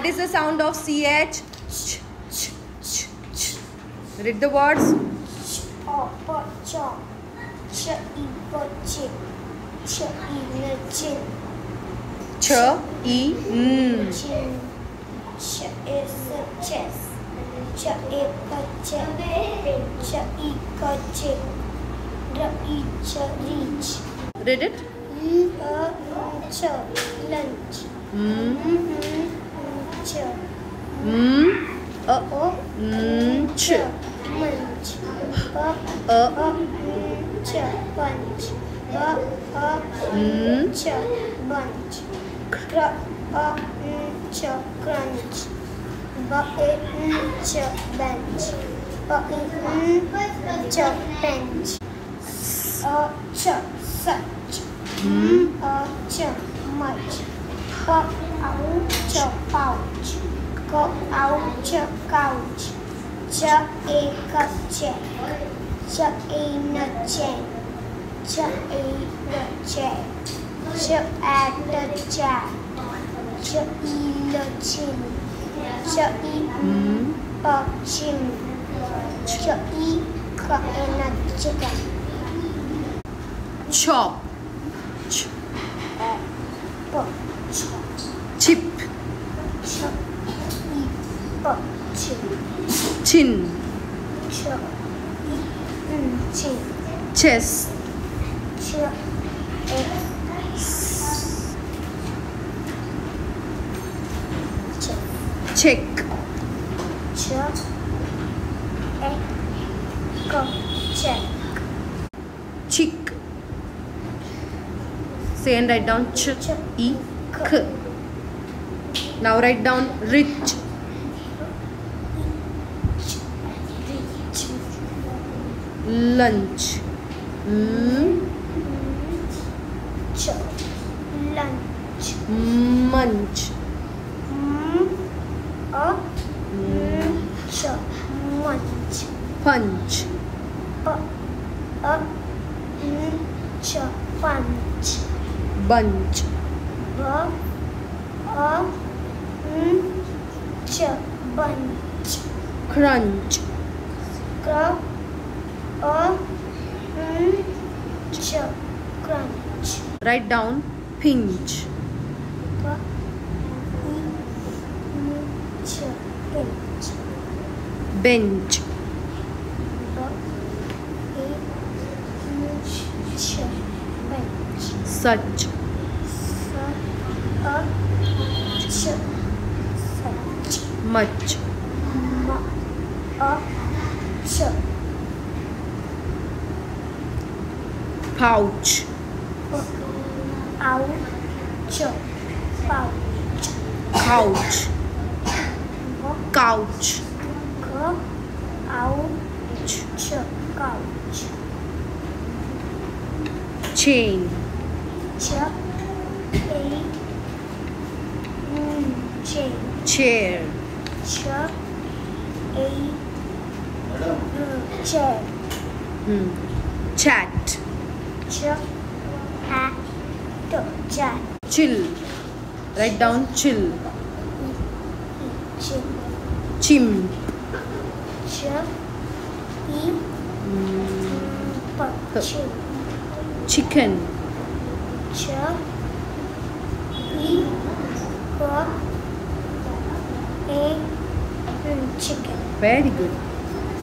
What is the sound of CH? Read the words. Ch, I, N. Ch is chess. Ch reach. Read it. Ch lunch. Ch Ch. Munch. Ch punch. Ch bunch. Ch crunch. Ch bench. Ch bench. Ch such. Ch much. Ch pouch. Ouch couch. Ch check. Ch chain. Ch chair. Ch chat. Ch chin. Ch chin. Ch chicken. Chop. Ch. Chip. Chip. Chin. Chin. Chin. Chess. Check. Check. Chick. Say and write down ch, I, k. Now write down rich. Lunch. Lunch. Munch. Munch. Punch. Punch. Bunch. Bunch. Crunch. Crunch. Write down pinch. Bench. Such. Much. Pouch. Couch. Couch. Couch. Chain. Chair. Chair. Chat. Chat. Chill. Write down chill. Chimp. Chicken. Chicken. Very good.